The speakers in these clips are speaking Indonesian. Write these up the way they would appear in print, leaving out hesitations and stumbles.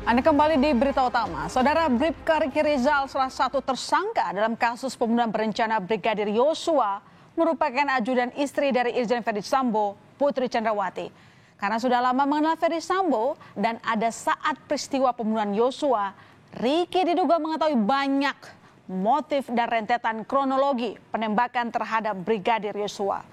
Anda kembali di Berita Utama. Saudara, Bribka Riki Rizal, salah satu tersangka dalam kasus pembunuhan berencana Brigadir Yosua, merupakan ajudan istri dari Irjen Ferdy Sambo, Putri Chandrawati. Karena sudah lama mengenal Ferdy Sambo dan ada saat peristiwa pembunuhan Yosua, Riki diduga mengetahui banyak motif dan rentetan kronologi penembakan terhadap Brigadir Yosua.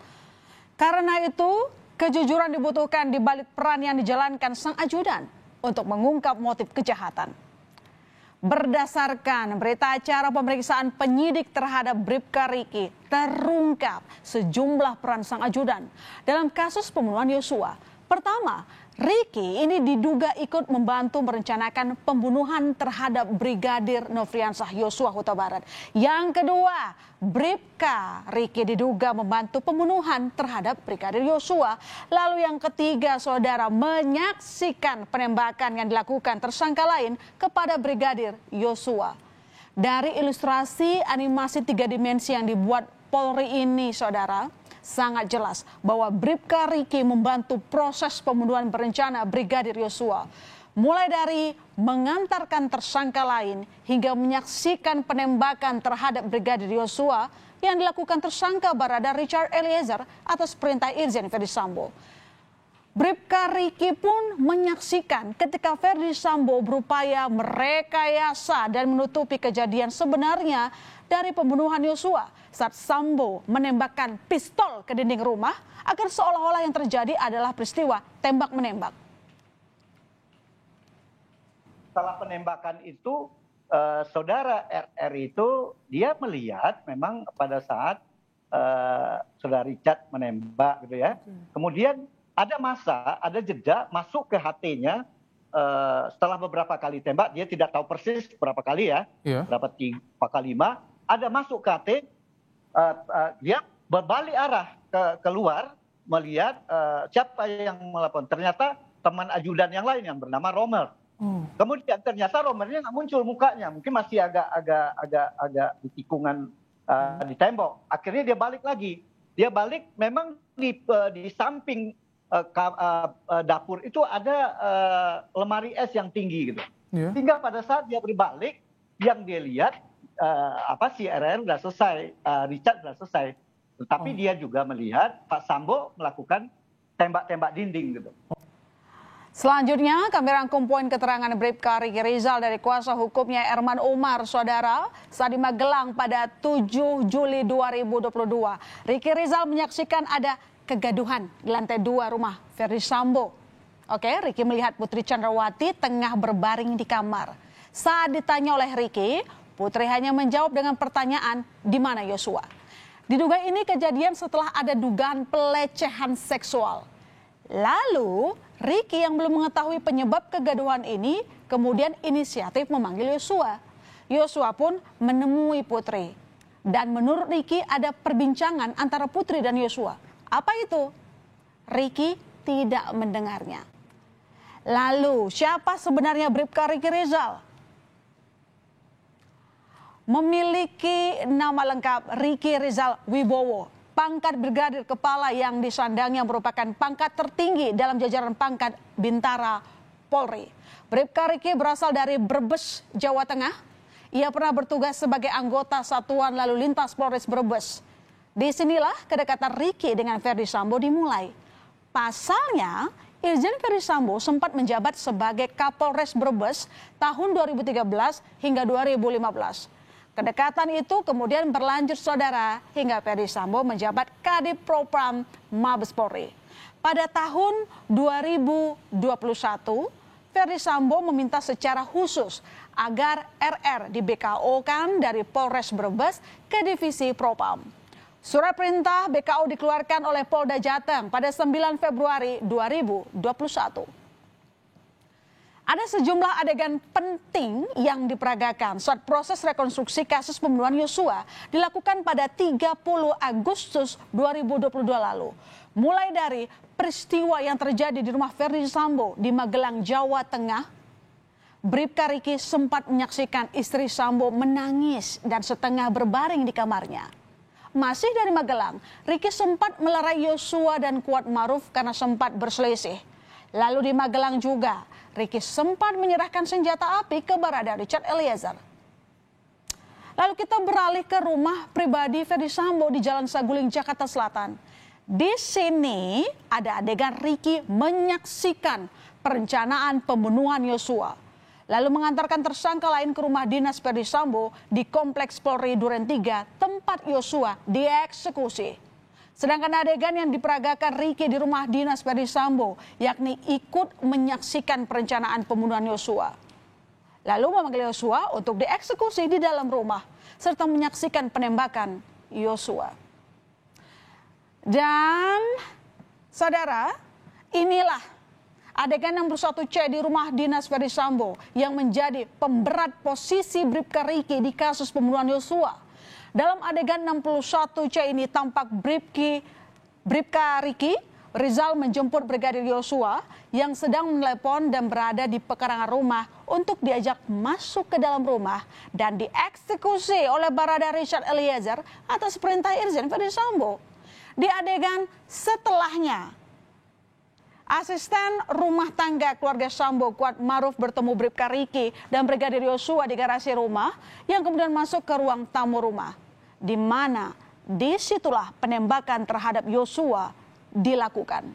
Karena itu, kejujuran dibutuhkan di balik peran yang dijalankan sang ajudan untuk mengungkap motif kejahatan. Berdasarkan berita acara pemeriksaan penyidik terhadap Bribka Riki, terungkap sejumlah peran sang ajudan dalam kasus pembunuhan Yosua. Pertama, Riki ini diduga ikut membantu merencanakan pembunuhan terhadap Brigadir Nofriansah Yosua Huta Barat. Yang kedua, Bribka Riki diduga membantu pembunuhan terhadap Brigadir Yosua. Lalu yang ketiga, saudara, menyaksikan penembakan yang dilakukan tersangka lain kepada Brigadir Yosua. Dari ilustrasi animasi 3 dimensi yang dibuat Polri ini, saudara, sangat jelas bahwa Bribka Riki membantu proses pembunuhan berencana Brigadir Yosua. Mulai dari mengantarkan tersangka lain hingga menyaksikan penembakan terhadap Brigadir Yosua yang dilakukan tersangka Barada Richard Eliezer atas perintah Irjen Ferdy Sambo. Bribka Riki pun menyaksikan ketika Ferdy Sambo berupaya merekayasa dan menutupi kejadian sebenarnya dari pembunuhan Yosua saat Sambo menembakkan pistol ke dinding rumah agar seolah-olah yang terjadi adalah peristiwa tembak-menembak. Setelah penembakan itu, saudara RR itu dia melihat memang pada saat saudara Richard menembak gitu ya. Kemudian ada jeda masuk ke HT-nya setelah beberapa kali tembak, dia tidak tahu persis berapa kali ya, berapa 4 kali 5, ada masuk ke HT, dia berbalik arah keluar melihat siapa yang melaporkan. Ternyata teman ajudan yang lain yang bernama Romer. Kemudian ternyata Romernya nggak muncul mukanya, mungkin masih agak di tikungan di tembok. Akhirnya dia balik lagi. Dia balik memang di samping dapur itu ada lemari es yang tinggi gitu. Sehingga pada saat dia berbalik, yang dia lihat si RR sudah selesai, Richard sudah selesai. Tetapi dia juga melihat Pak Sambo melakukan tembak-tembak dinding gitu. Selanjutnya kami rangkum poin keterangan Bribka Riki Rizal dari kuasa hukumnya Erman Umar, saudara, saat di Magelang pada 7 Juli 2022. Riki Rizal menyaksikan ada kegaduhan di lantai 2 rumah Ferdy Sambo. Riki melihat Putri Chandrawati tengah berbaring di kamar. Saat ditanya oleh Riki, Putri hanya menjawab dengan pertanyaan, di mana Yosua? Diduga ini kejadian setelah ada dugaan pelecehan seksual. Lalu, Riki yang belum mengetahui penyebab kegaduhan ini kemudian inisiatif memanggil Yosua. Yosua pun menemui Putri. Dan menurut Riki ada perbincangan antara Putri dan Yosua. Apa itu? Riki tidak mendengarnya. Lalu, siapa sebenarnya Bribka Riki Rizal? Memiliki nama lengkap Riki Rizal Wibowo, pangkat brigadir kepala yang disandangnya merupakan pangkat tertinggi dalam jajaran pangkat Bintara Polri. Bribka Riki berasal dari Brebes, Jawa Tengah. Ia pernah bertugas sebagai anggota Satuan Lalu Lintas Polres Brebes. Disinilah kedekatan Riki dengan Ferdy Sambo dimulai. Pasalnya, Irjen Ferdy Sambo sempat menjabat sebagai Kapolres Brebes tahun 2013 hingga 2015. Kedekatan itu kemudian berlanjut, saudara, hingga Ferdy Sambo menjabat Kadif Propam Mabes Polri. Pada tahun 2021, Ferdy Sambo meminta secara khusus agar RR di BKO-kan dari Polres Brebes ke Divisi Propam. Surat perintah BKO dikeluarkan oleh Polda Jateng pada 9 Februari 2021. Ada sejumlah adegan penting yang diperagakan saat proses rekonstruksi kasus pembunuhan Yosua dilakukan pada 30 Agustus 2022 lalu. Mulai dari peristiwa yang terjadi di rumah Ferdy Sambo di Magelang, Jawa Tengah, Bribka Riki sempat menyaksikan istri Sambo menangis dan setengah berbaring di kamarnya. Masih dari Magelang, Riki sempat melerai Yosua dan Kuat Maruf karena sempat berselisih. Lalu di Magelang juga, Ricky sempat menyerahkan senjata api ke barada Richard Eliezer. Lalu kita beralih ke rumah pribadi Ferdy Sambo di Jalan Saguling, Jakarta Selatan. Di sini ada adegan Ricky menyaksikan perencanaan pembunuhan Yosua, lalu mengantarkan tersangka lain ke rumah dinas Ferdy Sambo di Kompleks Polri Duren 3, tempat Yosua dieksekusi. Sedangkan adegan yang diperagakan Ricky di rumah dinas Ferdy Sambo, yakni ikut menyaksikan perencanaan pembunuhan Yosua. Lalu memanggil Yosua untuk dieksekusi di dalam rumah, serta menyaksikan penembakan Yosua. Dan saudara, inilah adegan 61C di rumah dinas Ferdy Sambo yang menjadi pemberat posisi Bribka Ricky di kasus pembunuhan Yosua. Dalam adegan 61C ini tampak Bribka Ricky Rizal menjemput Brigadir Yosua yang sedang menelepon dan berada di pekarangan rumah untuk diajak masuk ke dalam rumah dan dieksekusi oleh barada Richard Eliezer atas perintah Irjen Ferdy Sambo. Di adegan setelahnya, asisten rumah tangga keluarga Sambo Kuat Maruf bertemu Bribka Ricky dan Brigadir Yosua di garasi rumah yang kemudian masuk ke ruang tamu rumah, di mana disitulah penembakan terhadap Yosua dilakukan.